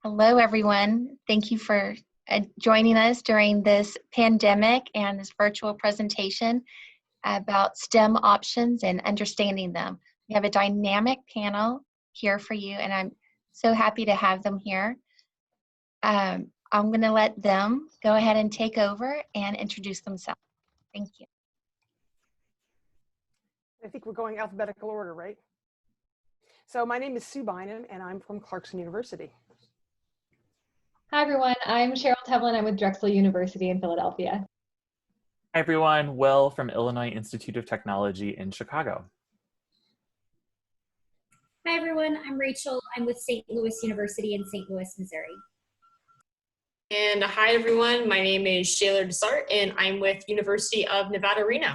Hello, everyone. Thank you for joining us during this pandemic and this virtual presentation about STEM options and understanding them. We have a dynamic panel here for you, and I'm so happy to have them here. I'm going to let them go ahead and take over and introduce themselves. Thank you. I think we're going alphabetical order, right? So my name is Sue Bynum, and I'm from Clarkson University. Hi, everyone. I'm Cheryl Tevlin. I'm with Drexel University in Philadelphia. Hi, everyone. Will from Illinois Institute of Technology in Chicago. Hi, everyone. I'm Rachel. I'm with St. Louis University in St. Louis, Missouri. And hi, everyone. My name is Schaller Desart, and I'm with University of Nevada, Reno.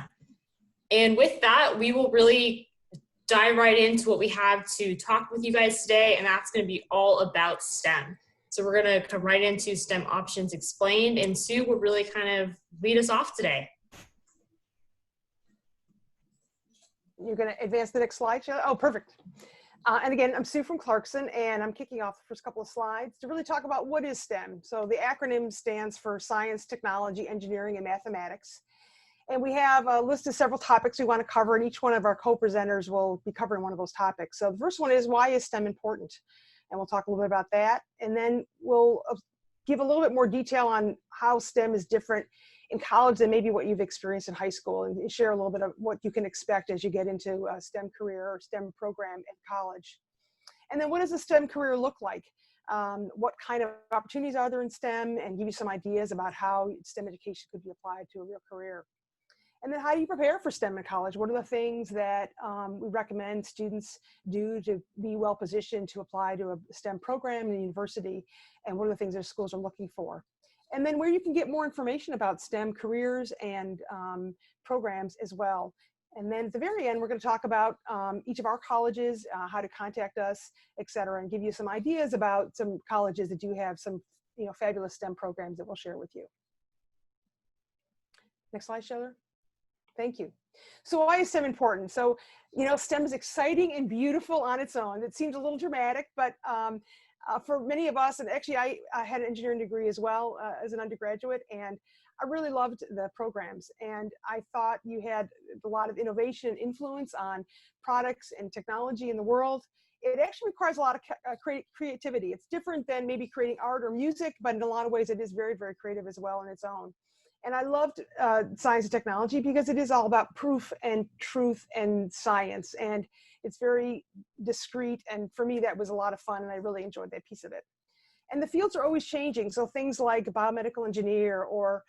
And with that, we will really dive right into what we have to talk with you guys today, and that's going to be all about STEM. So we're going to come right into STEM options explained, and Sue will really kind of lead us off today. You're going to advance the next slide, Sheila? Oh, perfect. And again, I'm Sue from Clarkson, and I'm kicking off the first couple of slides to really talk about what is STEM. So the acronym stands for Science, Technology, Engineering, and Mathematics. And we have a list of several topics we want to cover, and each one of our co-presenters will be covering one of those topics. So the first one is, why is STEM important? And we'll talk a little bit about that. And then we'll give a little bit more detail on how STEM is different in college than maybe what you've experienced in high school, and share a little bit of what you can expect as you get into a STEM career or STEM program at college. And then what does a STEM career look like? What kind of opportunities are there in STEM, and give you some ideas about how STEM education could be applied to a real career. And then how do you prepare for STEM in college? What are the things that we recommend students do to be well positioned to apply to a STEM program in a university? And what are the things their schools are looking for? And then where you can get more information about STEM careers and programs as well. And then at the very end, we're going to talk about each of our colleges, how to contact us, et cetera, and give you some ideas about some colleges that do have some fabulous STEM programs that we'll share with you. Next slide, Schaller. Thank you. So why is STEM important? So, STEM is exciting and beautiful on its own. It seems a little dramatic, but for many of us, and actually I had an engineering degree as well as an undergraduate, and I really loved the programs. And I thought you had a lot of innovation and influence on products and technology in the world. It actually requires a lot of creativity. It's different than maybe creating art or music, but in a lot of ways it is very, very creative as well on its own. And I loved science and technology because it is all about proof and truth and science. And it's very discrete. And for me, that was a lot of fun. And I really enjoyed that piece of it. And the fields are always changing. So things like biomedical engineer or,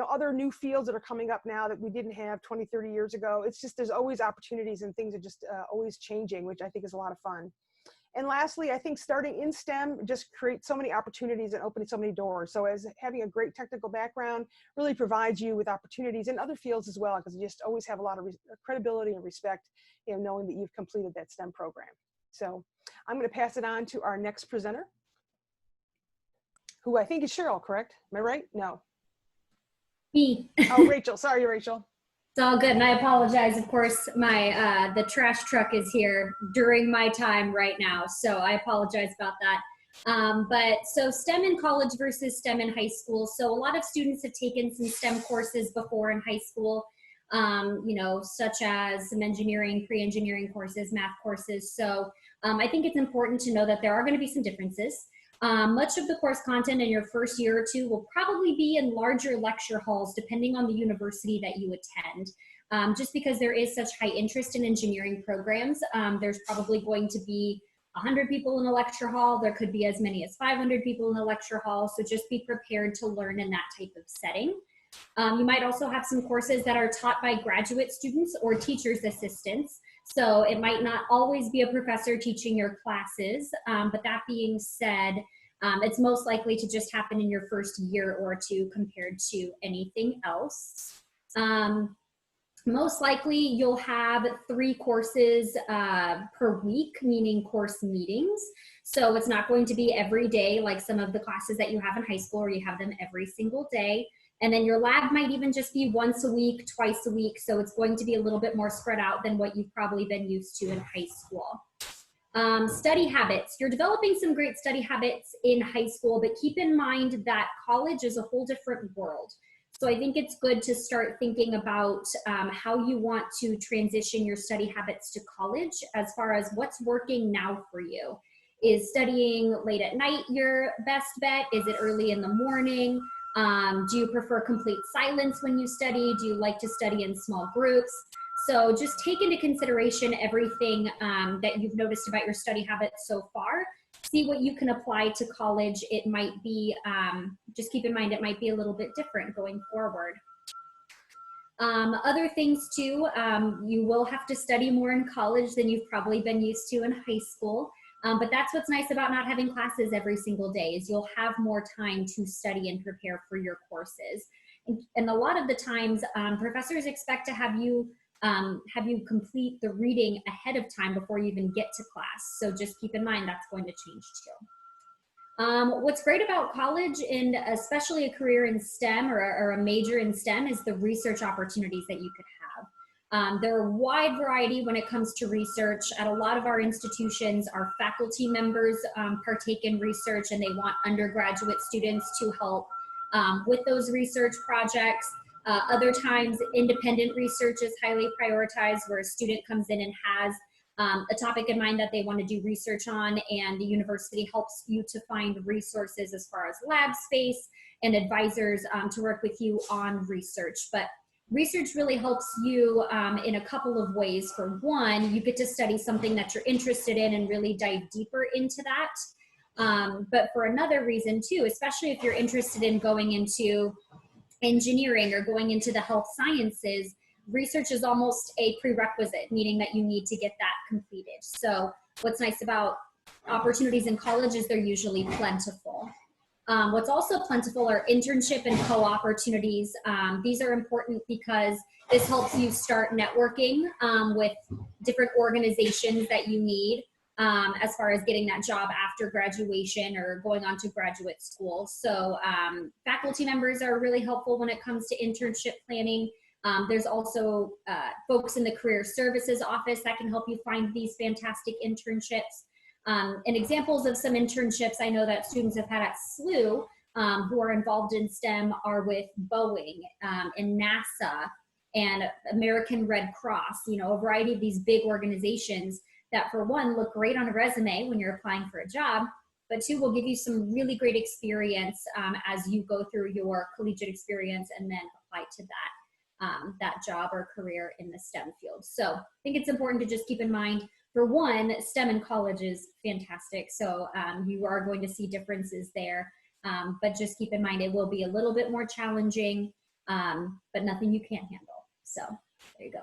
other new fields that are coming up now that we didn't have 20, 30 years ago. It's just, there's always opportunities and things are just always changing, which I think is a lot of fun. And lastly, I think starting in STEM just creates so many opportunities and opening so many doors. So as having a great technical background really provides you with opportunities in other fields as well, because you just always have a lot of credibility and respect in knowing that you've completed that STEM program. So I'm going to pass it on to our next presenter, who I think is Cheryl, correct? Am I right? No. Me. Oh, Rachel. Sorry, Rachel. It's all good, and I apologize. Of course, the trash truck is here during my time right now, so I apologize about that. But so STEM in college versus STEM in high school. So a lot of students have taken some STEM courses before in high school, such as some engineering, pre-engineering courses, math courses. So I think it's important to know that there are going to be some differences. Much of the course content in your first year or two will probably be in larger lecture halls, depending on the university that you attend. Just because there is such high interest in engineering programs, there's probably going to be 100 people in a lecture hall. There could be as many as 500 people in a lecture hall. So just be prepared to learn in that type of setting. You might also have some courses that are taught by graduate students or teacher's assistants. So it might not always be a professor teaching your classes, but that being said, it's most likely to just happen in your first year or two compared to anything else. Most likely you'll have 3 courses per week, meaning course meetings. So it's not going to be every day like some of the classes that you have in high school, where you have them every single day. And then your lab might even just be once a week, twice a week. So it's going to be a little bit more spread out than what you've probably been used to in high school. Study habits. You're developing some great study habits in high school, but keep in mind that college is a whole different world. So I think it's good to start thinking about how you want to transition your study habits to college as far as what's working now for you. Is studying late at night your best bet? Is it early in the morning? Do you prefer complete silence when you study? Do you like to study in small groups? So just take into consideration everything that you've noticed about your study habits so far. See what you can apply to college. It might be, just keep in mind, it might be a little bit different going forward. Other things too, you will have to study more in college than you've probably been used to in high school. But that's what's nice about not having classes every single day, is you'll have more time to study and prepare for your courses. And a lot of the times, professors expect to have you complete the reading ahead of time before you even get to class. So just keep in mind that's going to change too. What's great about college, and especially a career in STEM or a major in STEM, is the research opportunities that you could have. There are a wide variety when it comes to research. At a lot of our institutions, our faculty members partake in research, and they want undergraduate students to help with those research projects. Other times, independent research is highly prioritized, where a student comes in and has a topic in mind that they want to do research on, and the university helps you to find resources as far as lab space and advisors to work with you on research. But research really helps you in a couple of ways. For one, you get to study something that you're interested in and really dive deeper into that. But for another reason too, especially if you're interested in going into engineering or going into the health sciences, research is almost a prerequisite, meaning that you need to get that completed. So what's nice about opportunities in college is they're usually plentiful. What's also plentiful are internship and co-opportunities. These are important because this helps you start networking with different organizations that you need as far as getting that job after graduation or going on to graduate school. So faculty members are really helpful when it comes to internship planning. There's also folks in the Career Services Office that can help you find these fantastic internships. And examples of some internships I know that students have had at SLU who are involved in STEM are with Boeing and NASA and American Red Cross, you know, a variety of these big organizations that, for one, look great on a resume when you're applying for a job, but two, will give you some really great experience as you go through your collegiate experience and then apply to that job or career in the STEM field. So I think it's important to just keep in mind, for one, STEM in college is fantastic. So you are going to see differences there, but just keep in mind it will be a little bit more challenging, but nothing you can't handle. So there you go.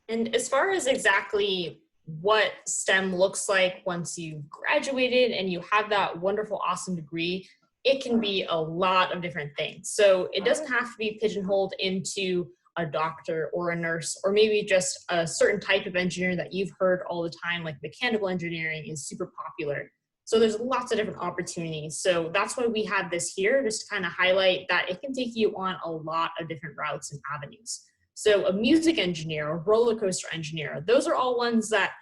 And as far as exactly what STEM looks like once you've graduated and you have that wonderful, awesome degree, it can be a lot of different things. So it doesn't have to be pigeonholed into a doctor or a nurse, or maybe just a certain type of engineer that you've heard all the time, like mechanical engineering is super popular. So there's lots of different opportunities. So that's why we have this here, just to kind of highlight that it can take you on a lot of different routes and avenues. So a music engineer, a roller coaster engineer, those are all ones that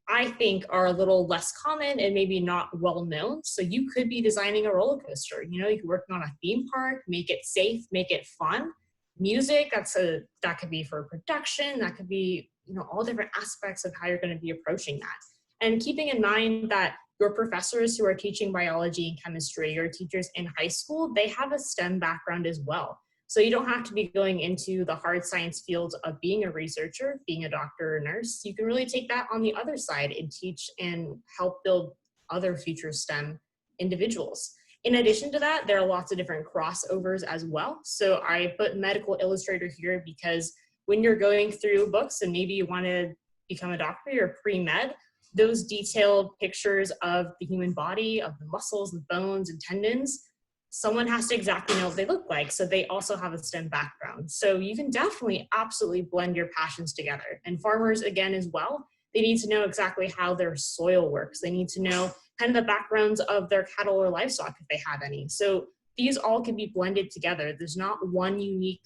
I think are a little less common and maybe not well known. So you could be designing a roller coaster. You know, you could work on a theme park, make it safe, make it fun. Music, that could be for production, that could be, you know, all different aspects of how you're going to be approaching that. And keeping in mind that your professors who are teaching biology and chemistry, your teachers in high school, they have a STEM background as well. So you don't have to be going into the hard science fields of being a researcher, being a doctor or nurse. You can really take that on the other side and teach and help build other future STEM individuals. In addition to that, there are lots of different crossovers as well. So I put medical illustrator here because when you're going through books and maybe you want to become a doctor or pre-med, those detailed pictures of the human body, of the muscles, the bones and tendons, someone has to exactly know what they look like. So they also have a STEM background. So you can definitely absolutely blend your passions together. And farmers, again, as well, they need to know exactly how their soil works. They need to know kind of the backgrounds of their cattle or livestock if they have any. So these all can be blended together. There's not one unique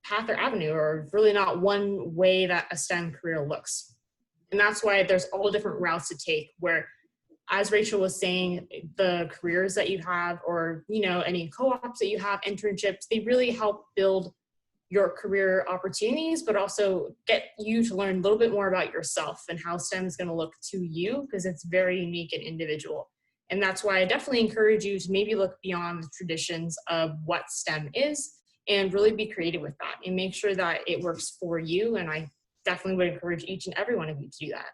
path or avenue, or really not one way that a STEM career looks. And that's why there's all different routes to take, where, as Rachel was saying, the careers that you have, or, you know, any co-ops that you have, internships, they really help build your career opportunities, but also get you to learn a little bit more about yourself and how STEM is going to look to you, because it's very unique and individual. And that's why I definitely encourage you to maybe look beyond the traditions of what STEM is and really be creative with that and make sure that it works for you. And I definitely would encourage each and every one of you to do that.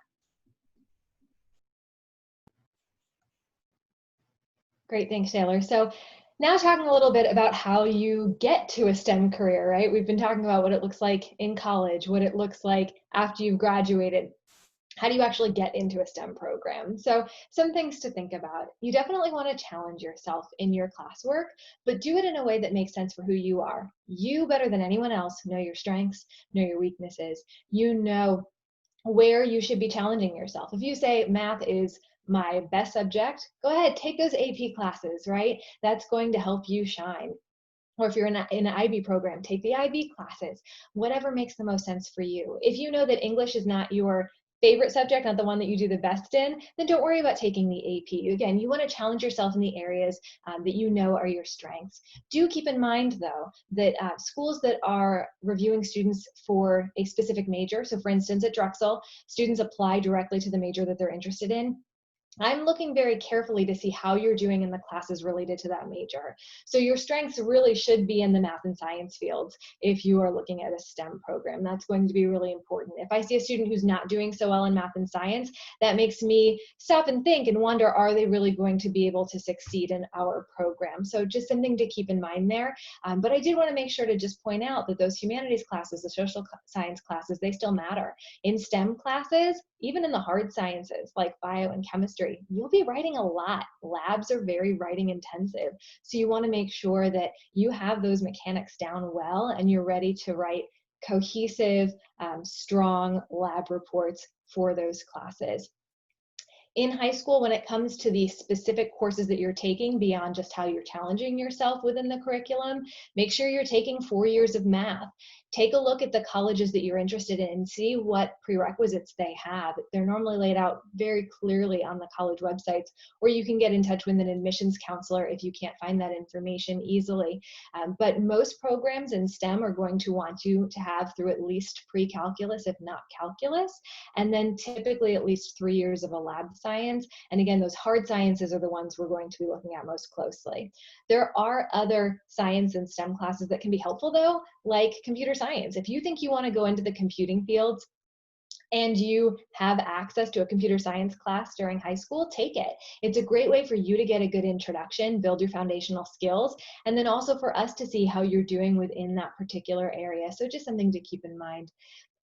Great, thanks, Taylor. So now talking a little bit about how you get to a STEM career, right? We've been talking about what it looks like in college, what it looks like after you've graduated. How do you actually get into a STEM program? So some things to think about. You definitely want to challenge yourself in your classwork, but do it in a way that makes sense for who you are. You, better than anyone else, know your strengths, know your weaknesses. You know where you should be challenging yourself. If you say math is my best subject, go ahead, take those AP classes, right? That's going to help you shine. Or if you're in an IB program, take the IB classes, whatever makes the most sense for you. If you know that English is not your favorite subject, not the one that you do the best in, then don't worry about taking the AP. Again, you want to challenge yourself in the areas that you know are your strengths. Do keep in mind, though, that schools that are reviewing students for a specific major, so for instance, at Drexel, students apply directly to the major that they're interested in. I'm looking very carefully to see how you're doing in the classes related to that major. So your strengths really should be in the math and science fields if you are looking at a STEM program. That's going to be really important. If I see a student who's not doing so well in math and science, that makes me stop and think and wonder, are they really going to be able to succeed in our program? So just something to keep in mind there. But I did want to make sure to just point out that those humanities classes, the social science classes, they still matter. In STEM classes, even in the hard sciences like bio and chemistry, you'll be writing a lot. Labs are very writing intensive. So you want to make sure that you have those mechanics down well and you're ready to write cohesive, strong lab reports for those classes. In high school, when it comes to the specific courses that you're taking beyond just how you're challenging yourself within the curriculum, make sure you're taking 4 years of math. Take a look at the colleges that you're interested in and see what prerequisites they have. They're normally laid out very clearly on the college websites, or you can get in touch with an admissions counselor if you can't find that information easily. But most programs in STEM are going to want you to have through at least pre-calculus, if not calculus, and then typically at least 3 years of a lab science. And again, those hard sciences are the ones we're going to be looking at most closely. There are other science and STEM classes that can be helpful though, like computer science. If you think you want to go into the computing fields and you have access to a computer science class during high school, take it. It's a great way for you to get a good introduction, build your foundational skills, and then also for us to see how you're doing within that particular area. So just something to keep in mind.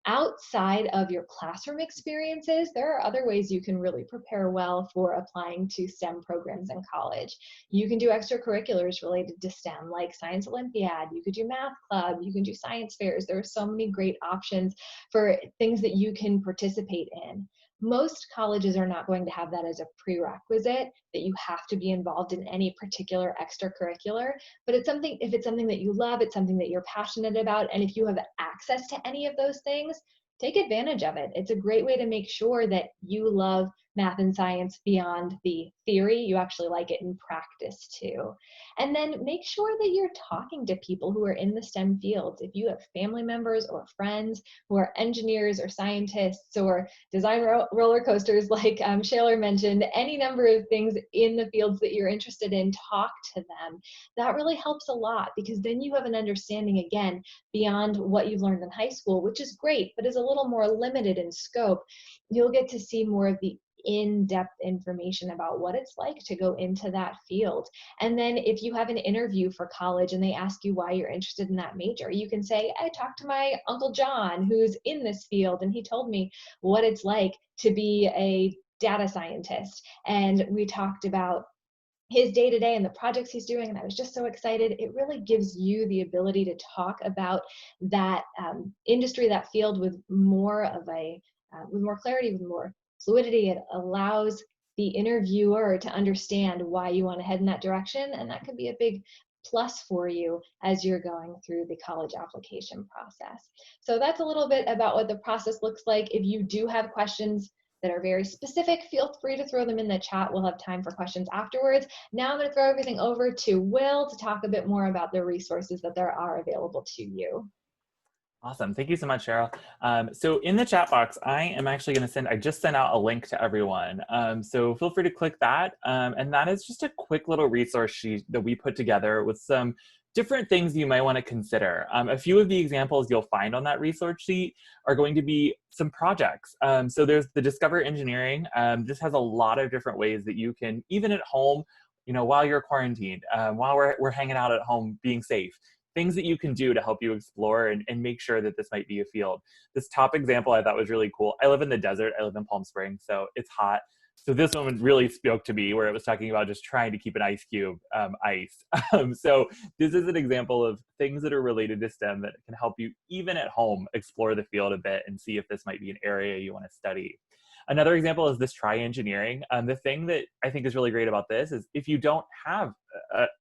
Outside of your classroom experiences, there are other ways you can really prepare well for applying to STEM programs in college. You can do extracurriculars related to STEM, like Science Olympiad. You could do Math Club. You can do science fairs. There are so many great options for things that you can participate in. Most colleges are not going to have that as a prerequisite, that you have to be involved in any particular extracurricular, but it's something, if it's something that you love, it's something that you're passionate about, and if you have access to any of those things, take advantage of it. It's a great way to make sure that you love math and science beyond the theory. You actually like it in practice too. And then make sure that you're talking to people who are in the STEM fields. If you have family members or friends who are engineers or scientists or design roller coasters, like Schaller mentioned, any number of things in the fields that you're interested in, talk to them. That really helps a lot, because then you have an understanding, again, beyond what you've learned in high school, which is great, but is a little more limited in scope. You'll get to see more of the in-depth information about what it's like to go into that field. And then if you have an interview for college and they ask you why you're interested in that major, you can say, I talked to my Uncle John who's in this field and he told me what it's like to be a data scientist. And we talked about his day-to-day and the projects he's doing, and I was just so excited. It really gives you the ability to talk about that industry, that field, with more of a, with more clarity, with more fluidity. It allows the interviewer to understand why you want to head in that direction, and that could be a big plus for you as you're going through the college application process. So that's a little bit about what the process looks like. If you do have questions that are very specific, feel free to throw them in the chat. We'll have time for questions afterwards. Now I'm going to throw everything over to Will to talk a bit more about the resources that there are available to you. Awesome. Thank you so much, Cheryl. So in the chat box, I am actually going to I just sent out a link to everyone. So feel free to click that. And that is just a quick little resource sheet that we put together with some different things you might want to consider. A few of the examples you'll find on that resource sheet are going to be some projects. So there's the Discover Engineering. This has a lot of different ways that you can, even at home, while you're quarantined, while we're hanging out at home being safe, things that you can do to help you explore and make sure that this might be a field. This top example I thought was really cool. I live in the desert. I live in Palm Springs, so it's hot. So this one really spoke to me, where it was talking about just trying to keep an ice cube ice. So this is an example of things that are related to STEM that can help you, even at home, explore the field a bit and see if this might be an area you want to study. Another example is this Try Engineering. The thing that I think is really great about this is if you don't have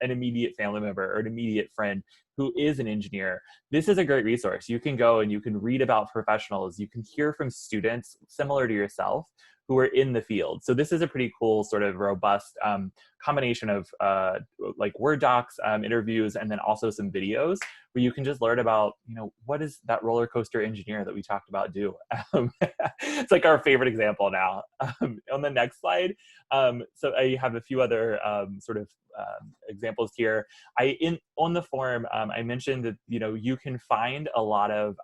an immediate family member or an immediate friend who is an engineer, this is a great resource. You can go and you can read about professionals. You can hear from students similar to yourself who are in the field. So this is a pretty cool sort of robust combination of like Word docs, interviews, and then also some videos where you can just learn about, what does that roller coaster engineer that we talked about do? It's like our favorite example now. On the next slide, so I have a few other examples here. On the forum, I mentioned that you can find a lot of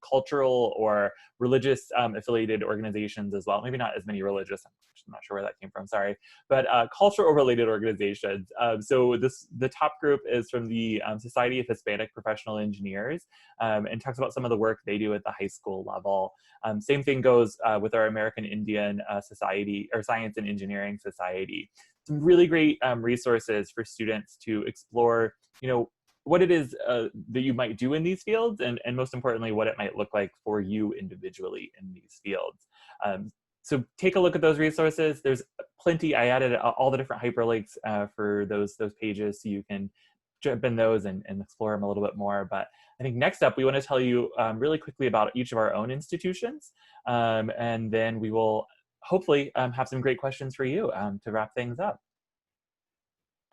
cultural or religious affiliated organizations as well. Maybe not as many religious. I'm not sure where that came from. Sorry, but cultural related organizations. So the top group is from the Society of Hispanic Professional Engineers, and talks about some of the work they do at the high school level. Same thing goes with our American Indian Society, or Science and Engineering Society. Some really great resources for students to explore, what it is that you might do in these fields, and most importantly, what it might look like for you individually in these fields. So take a look at those resources. There's plenty. I added all the different hyperlinks for those pages, so you can jump in those and explore them a little bit more. But I think next up, we want to tell you really quickly about each of our own institutions, and then we will hopefully have some great questions for you to wrap things up.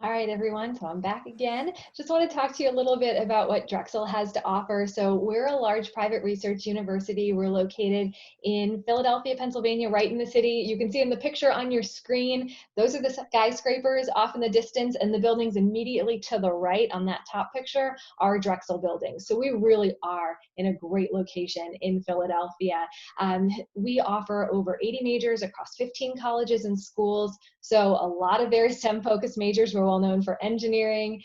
All right, everyone, so I'm back again. Just want to talk to you a little bit about what Drexel has to offer. So we're a large private research university. We're located in Philadelphia, Pennsylvania, right in the city. You can see in the picture on your screen, those are the skyscrapers off in the distance, and the buildings immediately to the right on that top picture are Drexel buildings. So we really are in a great location in Philadelphia. We offer over 80 majors across 15 colleges and schools. So a lot of very STEM-focused majors. We're well known for engineering,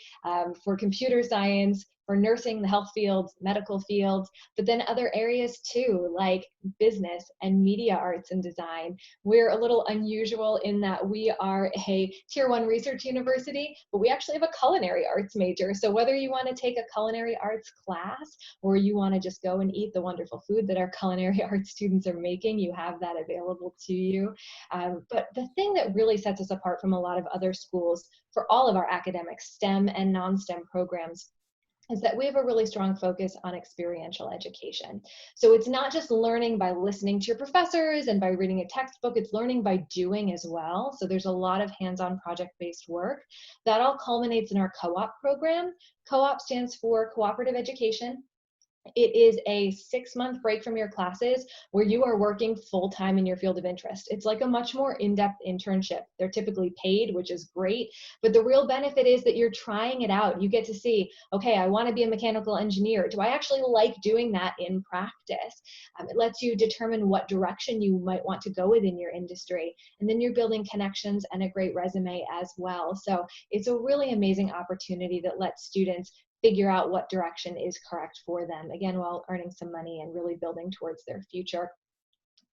for computer science, for nursing, the health fields, medical fields, but then other areas too, like business and media arts and design. We're a little unusual in that we are a Tier 1 research university, but we actually have a culinary arts major. So whether you want to take a culinary arts class or you want to just go and eat the wonderful food that our culinary arts students are making, you have that available to you. But the thing that really sets us apart from a lot of other schools for all of our academic STEM and non-STEM programs is that we have a really strong focus on experiential education. So it's not just learning by listening to your professors and by reading a textbook, it's learning by doing as well. So there's a lot of hands-on project-based work. That all culminates in our co-op program. Co-op stands for Cooperative Education. It is a 6-month break from your classes where you are working full-time in your field of interest. It's like a much more in-depth internship. They're typically paid, which is great, but the real benefit is that you're trying it out. You get to see, okay, I want to be a mechanical engineer. Do I actually like doing that in practice? It lets you determine what direction you might want to go within your industry, and then you're building connections and a great resume as well. So it's a really amazing opportunity that lets students figure out what direction is correct for them, again, while earning some money and really building towards their future.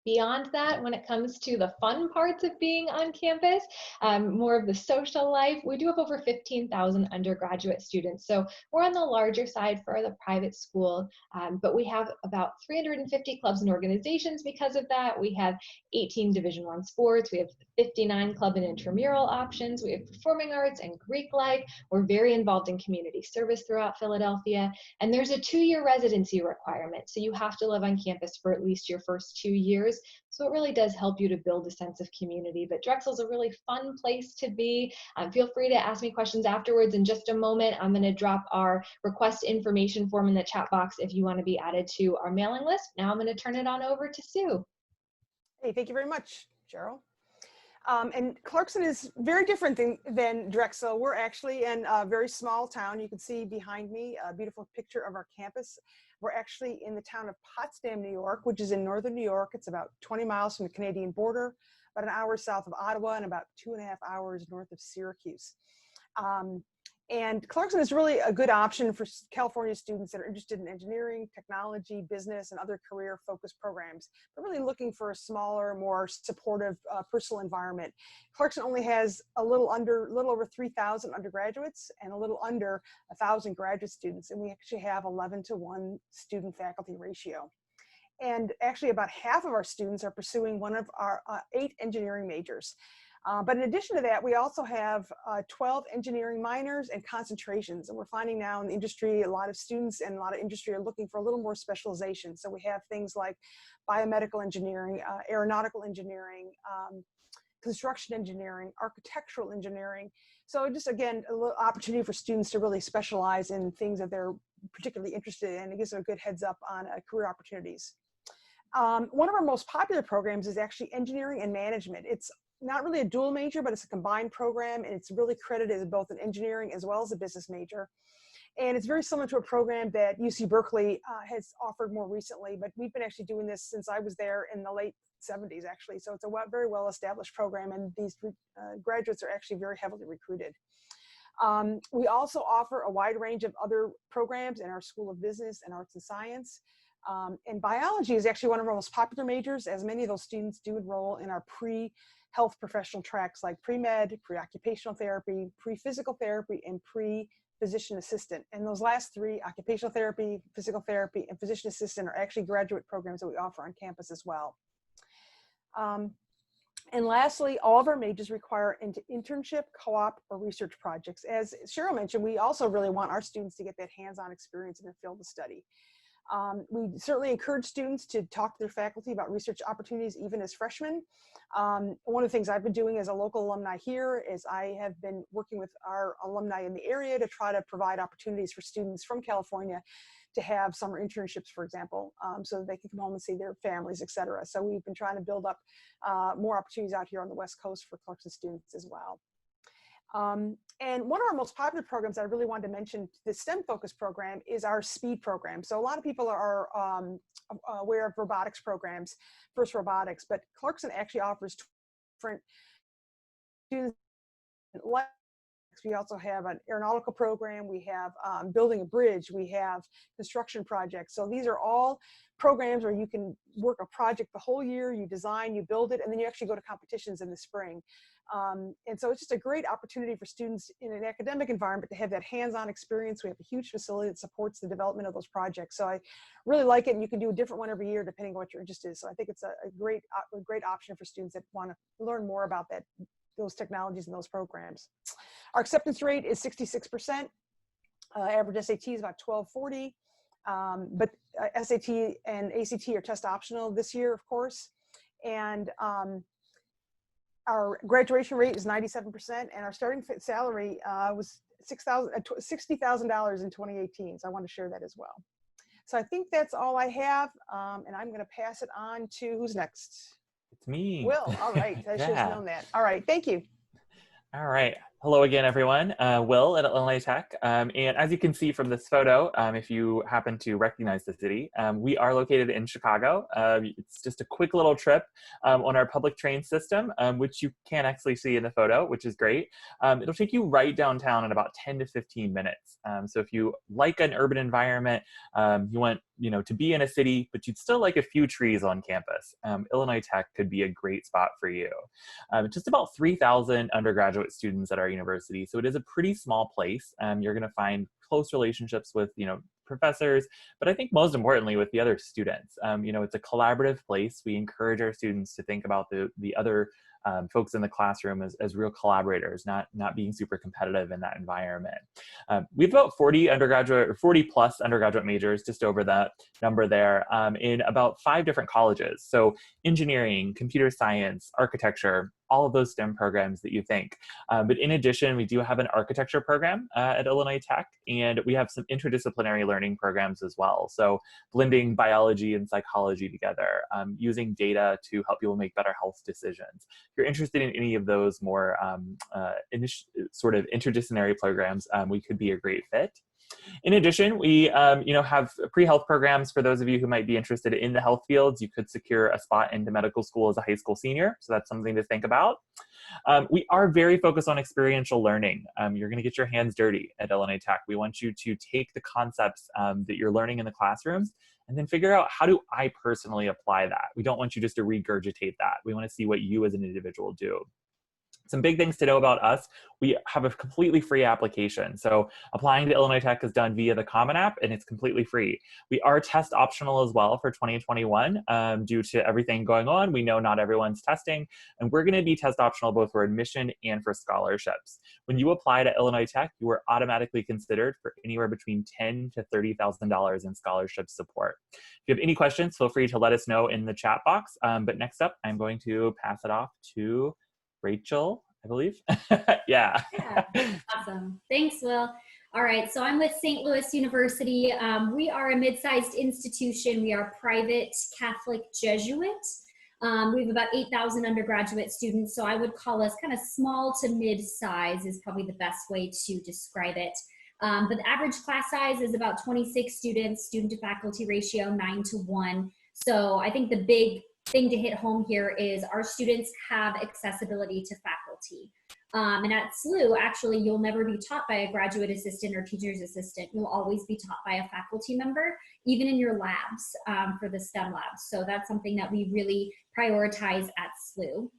Beyond that, when it comes to the fun parts of being on campus, more of the social life, we do have over 15,000 undergraduate students. So we're on the larger side for the private school, but we have about 350 clubs and organizations because of that. We have 18 Division I sports. We have 59 club and intramural options. We have performing arts and Greek life. We're very involved in community service throughout Philadelphia. And there's a 2-year residency requirement. So you have to live on campus for at least your first 2 years. So it really does help you to build a sense of community. But Drexel's a really fun place to be. Feel free to ask me questions afterwards. In just a moment, I'm going to drop our request information form in the chat box if you want to be added to our mailing list. Now I'm going to turn it on over to Sue. Hey, thank you very much, Cheryl. And Clarkson is very different than Drexel. We're actually in a very small town. You can see behind me a beautiful picture of our campus. We're actually in the town of Potsdam, New York, which is in northern New York. It's about 20 miles from the Canadian border, about an hour south of Ottawa, and about 2.5 hours north of Syracuse. And Clarkson is really a good option for California students that are interested in engineering, technology, business, and other career-focused programs. They're really looking for a smaller, more supportive personal environment. Clarkson only has a little over 3,000 undergraduates and a little under 1,000 graduate students, and we actually have 11-to-1 student-faculty ratio. And actually about half of our students are pursuing one of our 8 engineering majors. But in addition to that, we also have 12 engineering minors and concentrations. And we're finding now in the industry, a lot of students and a lot of industry are looking for a little more specialization. So we have things like biomedical engineering, aeronautical engineering, construction engineering, architectural engineering. So just, again, a little opportunity for students to really specialize in things that they're particularly interested in. It gives them a good heads up on career opportunities. One of our most popular programs is actually engineering and management. It's not really a dual major, but it's a combined program, and it's really credited as both an engineering as well as a business major. And it's very similar to a program that UC Berkeley has offered more recently, but we've been actually doing this since I was there in the late 70s, actually. So it's a very well-established program, and these graduates are actually very heavily recruited. We also offer a wide range of other programs in our School of Business and Arts and Science. And biology is actually one of our most popular majors, as many of those students do enroll in our pre-health professional tracks like pre-med, pre-occupational therapy, pre-physical therapy, and pre-physician assistant. And those last 3, occupational therapy, physical therapy, and physician assistant, are actually graduate programs that we offer on campus as well. And lastly, all of our majors require internship, co-op, or research projects. As Cheryl mentioned, we also really want our students to get that hands-on experience in the field of study. We certainly encourage students to talk to their faculty about research opportunities, even as freshmen. One of the things I've been doing as a local alumni here is I have been working with our alumni in the area to try to provide opportunities for students from California to have summer internships, for example, so that they can come home and see their families, et cetera. So we've been trying to build up more opportunities out here on the West Coast for Clarkson students as well. And one of our most popular programs I really wanted to mention, the STEM focused program, is our SPEED program. So a lot of people are aware of robotics programs, FIRST Robotics, but Clarkson actually offers different students. We also have an aeronautical program. We have building a bridge. We have construction projects. So these are all programs where you can work a project the whole year. You design, you build it, and then you actually go to competitions in the spring. And so it's just a great opportunity for students in an academic environment to have that hands-on experience. We have a huge facility that supports the development of those projects. So I really like it, and you can do a different one every year depending on what your interest is. So I think it's a great option for students that want to learn more about those technologies and those programs. Our acceptance rate is 66%. Average SAT is about 1240. But SAT and ACT are test optional this year, of course. And our graduation rate is 97%, and our starting salary was $60,000 in 2018. So I want to share that as well. So I think that's all I have, and I'm going to pass it on to who's next. It's me. Will. All right. I should have known that. All right. Thank you. All right. Hello again, everyone. Will at Illinois Tech. And as you can see from this photo, if you happen to recognize the city, we are located in Chicago. It's just a quick little trip on our public train system, which you can actually see in the photo, which is great. It'll take you right downtown in about 10 to 15 minutes. So if you like an urban environment, you want to be in a city, but you'd still like a few trees on campus, Illinois Tech could be a great spot for you. Just about 3,000 undergraduate students at our university, so it is a pretty small place. You're going to find close relationships with professors, but I think most importantly with the other students. It's a collaborative place. We encourage our students to think about the other folks in the classroom as real collaborators, not being super competitive in that environment. We have about 40 plus undergraduate majors, just over that number there, in about 5 different colleges. So engineering, computer science, architecture, all of those STEM programs that you think. But in addition, we do have an architecture program at Illinois Tech, and we have some interdisciplinary learning programs as well. So blending biology and psychology together, using data to help people make better health decisions. If you're interested in any of those more sort of interdisciplinary programs, we could be a great fit. In addition, we have pre-health programs for those of you who might be interested in the health fields. You could secure a spot into medical school as a high school senior, so that's something to think about. We are very focused on experiential learning. You're going to get your hands dirty at Illinois Tech. We want you to take the concepts that you're learning in the classrooms and then figure out, how do I personally apply that? We don't want you just to regurgitate that. We want to see what you as an individual do. Some big things to know about us: we have a completely free application. So applying to Illinois Tech is done via the Common App, and it's completely free. We are test optional as well for 2021 due to everything going on. We know not everyone's testing, and we're going to be test optional both for admission and for scholarships. When you apply to Illinois Tech, you are automatically considered for anywhere between $10,000 to $30,000 in scholarship support. If you have any questions, feel free to let us know in the chat box. But next up, I'm going to pass it off to Rachel, I believe. Yeah. Awesome. Thanks, Will. All right, so I'm with St. Louis University. We are a mid-sized institution. We are private Catholic Jesuit. We have about 8,000 undergraduate students, so I would call us kind of small to mid-size is probably the best way to describe it. But the average class size is about 26 students, student to faculty ratio 9:1. So I think the big thing to hit home here is our students have accessibility to faculty. And at SLU, actually, you'll never be taught by a graduate assistant or teacher's assistant. You'll always be taught by a faculty member, even in your labs for the STEM labs. So that's something that we really prioritize at SLU.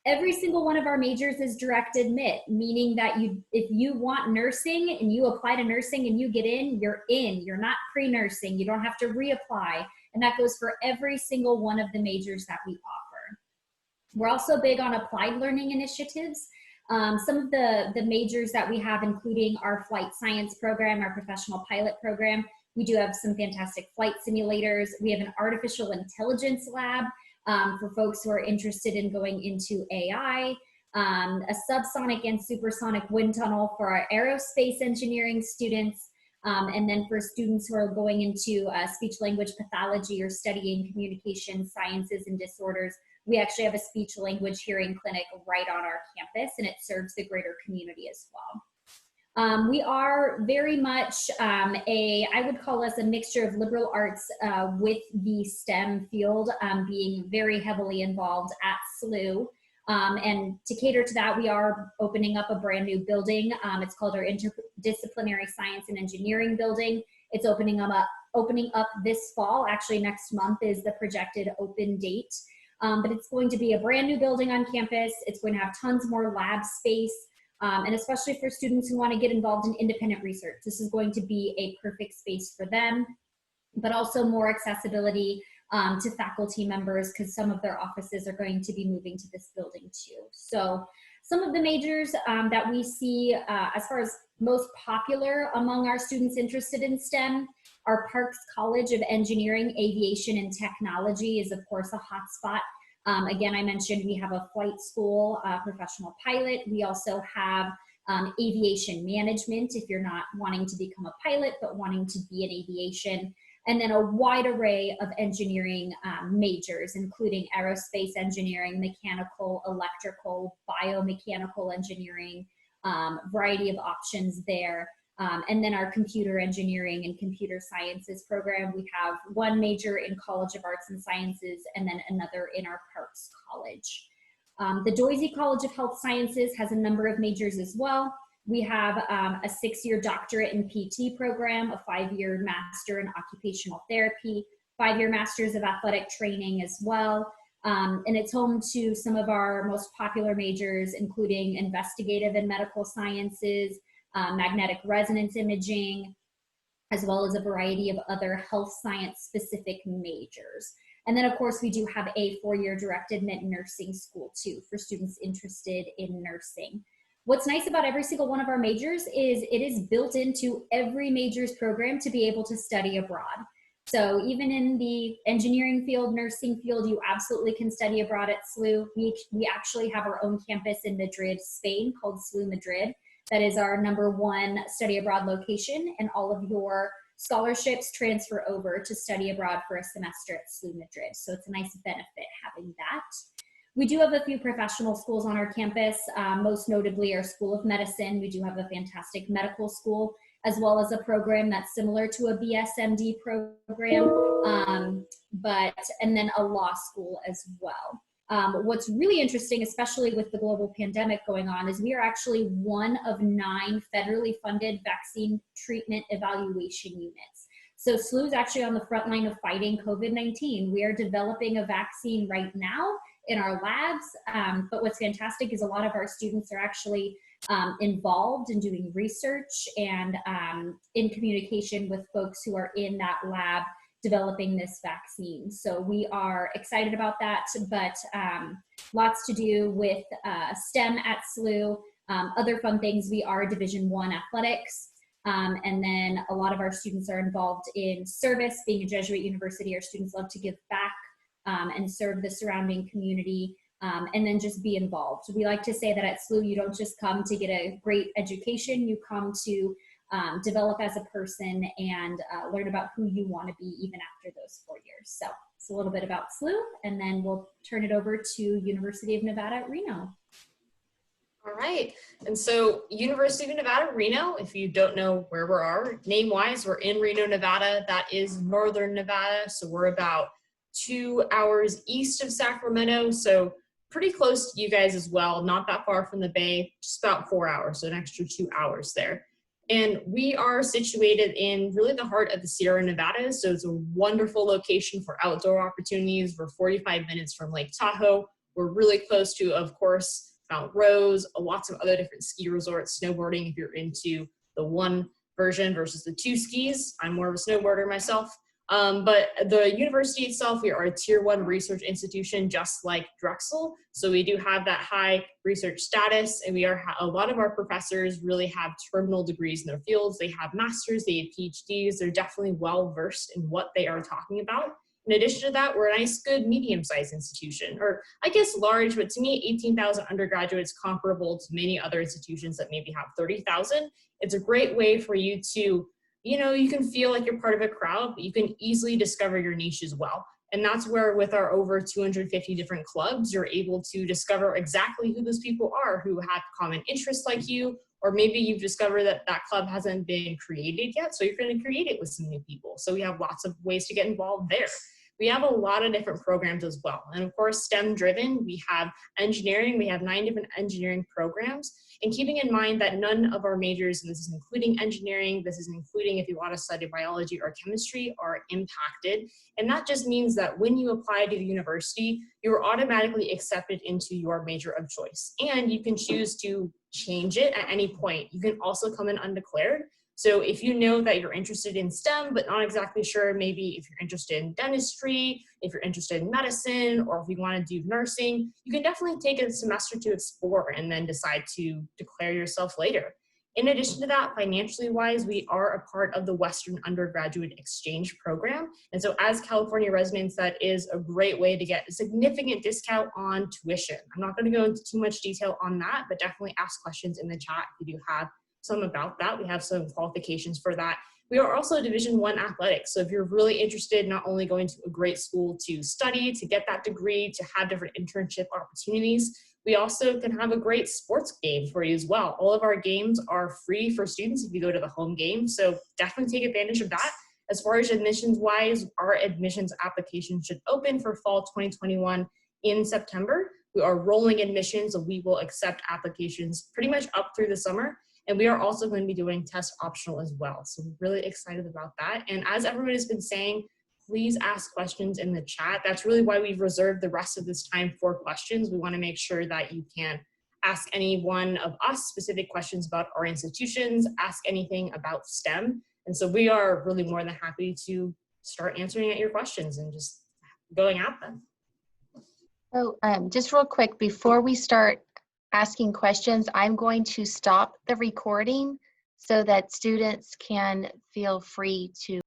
Every single one of our majors is direct admit, meaning that if you want nursing and you apply to nursing and you get in. You're not pre-nursing. You don't have to reapply. And that goes for every single one of the majors that we offer. We're also big on applied learning initiatives. Some of the majors that we have, including our flight science program, our professional pilot program, we do have some fantastic flight simulators. We have an artificial intelligence lab for folks who are interested in going into AI, a subsonic and supersonic wind tunnel for our aerospace engineering students. And then for students who are going into speech-language pathology or studying communication sciences and disorders, we actually have a speech-language hearing clinic right on our campus, and it serves the greater community as well. We are very much I would call us a mixture of liberal arts with the STEM field being very heavily involved at SLU. And to cater to that, we are opening up a brand new building. It's called our Interdisciplinary Science and Engineering Building. It's opening up this fall. Actually, next month is the projected open date. But it's going to be a brand new building on campus. It's going to have tons more lab space. And especially for students who want to get involved in independent research, this is going to be a perfect space for them, but also more accessibility to faculty members, because some of their offices are going to be moving to this building too. So some of the majors that we see as far as most popular among our students interested in STEM are Parks College of Engineering, Aviation, and Technology is of course a hotspot. Again, I mentioned we have a flight school, professional pilot. We also have aviation management if you're not wanting to become a pilot but wanting to be in aviation. And then a wide array of engineering majors, including aerospace engineering, mechanical, electrical, biomechanical engineering, variety of options there. And then our computer engineering and computer sciences program, we have one major in College of Arts and Sciences and then another in our Parks College. The Doisy College of Health Sciences has a number of majors as well. We have a 6-year doctorate in PT program, a 5-year master in occupational therapy, 5-year masters of athletic training as well. And it's home to some of our most popular majors, including investigative and medical sciences, magnetic resonance imaging, as well as a variety of other health science specific majors. And then of course we do have a 4-year direct admit nursing school too for students interested in nursing. What's nice about every single one of our majors is it is built into every major's program to be able to study abroad. So even in the engineering field, nursing field, you absolutely can study abroad at SLU. We actually have our own campus in Madrid, Spain, called SLU Madrid. That is our #1 study abroad location, and all of your scholarships transfer over to study abroad for a semester at SLU Madrid. So it's a nice benefit having that. We do have a few professional schools on our campus, most notably our School of Medicine. We do have a fantastic medical school, as well as a program that's similar to a BSMD program, and then a law school as well. What's really interesting, especially with the global pandemic going on, is we are actually one of 9 federally funded vaccine treatment evaluation units. So SLU is actually on the front line of fighting COVID-19. We are developing a vaccine right now in our labs, but what's fantastic is a lot of our students are actually involved in doing research and in communication with folks who are in that lab developing this vaccine. So we are excited about that, but lots to do with STEM at SLU. Other fun things, we are Division I athletics, and then a lot of our students are involved in service. Being a Jesuit university, our students love to give back and serve the surrounding community, and then just be involved. We like to say that at SLU, you don't just come to get a great education, you come to develop as a person and learn about who you want to be even after those 4 years. So it's a little bit about SLU, and then we'll turn it over to University of Nevada at Reno. All right, and so University of Nevada, Reno, if you don't know where we are, name-wise, we're in Reno, Nevada. That is northern Nevada, so we're about 2 hours east of Sacramento, so pretty close to you guys as well, not that far from the Bay, just about 4 hours, so an extra 2 hours there. And we are situated in really the heart of the Sierra Nevadas, so it's a wonderful location for outdoor opportunities. We're 45 minutes from Lake Tahoe. We're really close to, of course, Mount Rose, lots of other different ski resorts, snowboarding if you're into the one version versus the 2 skis. I'm more of a snowboarder myself. But the university itself, we are a Tier 1 research institution, just like Drexel. So we do have that high research status, and a lot of our professors really have terminal degrees in their fields. They have masters, they have PhDs. They're definitely well versed in what they are talking about. In addition to that, we're a nice, good, medium-sized institution, or I guess large, but to me, 18,000 undergraduates, comparable to many other institutions that maybe have 30,000. It's a great way for you to, you can feel like you're part of a crowd, but you can easily discover your niche as well. And that's where, with our over 250 different clubs, you're able to discover exactly who those people are who have common interests like you, or maybe you've discovered that that club hasn't been created yet, so you're going to create it with some new people. So we have lots of ways to get involved there. We have a lot of different programs as well. And of course, STEM driven, we have engineering, we have 9 different engineering programs. And keeping in mind that none of our majors, and this is including engineering, this is including if you want to study biology or chemistry, are impacted. And that just means that when you apply to the university, you're automatically accepted into your major of choice. And you can choose to change it at any point. You can also come in undeclared. So if you know that you're interested in STEM, but not exactly sure, maybe if you're interested in dentistry, if you're interested in medicine, or if you want to do nursing, you can definitely take a semester to explore and then decide to declare yourself later. In addition to that, financially wise, we are a part of the Western Undergraduate Exchange Program. And so as California residents, that is a great way to get a significant discount on tuition. I'm not going to go into too much detail on that, but definitely ask questions in the chat if you do have some about that. We have some qualifications for that. We are also Division I athletics. So if you're really interested, not only going to a great school to study, to get that degree, to have different internship opportunities, We also can have a great sports game for you as well. All of our games are free for students if you go to the home game, so definitely take advantage of that. As far as admissions wise, our admissions application should open for fall 2021 in September. We are rolling admissions, so we will accept applications pretty much up through the summer. And we are also going to be doing test optional as well. So we're really excited about that. And as everyone has been saying, please ask questions in the chat. That's really why we've reserved the rest of this time for questions. We want to make sure that you can ask any one of us specific questions about our institutions, ask anything about STEM. And so we are really more than happy to start answering your questions and just going at them. So just real quick, before we start asking questions, I'm going to stop the recording so that students can feel free to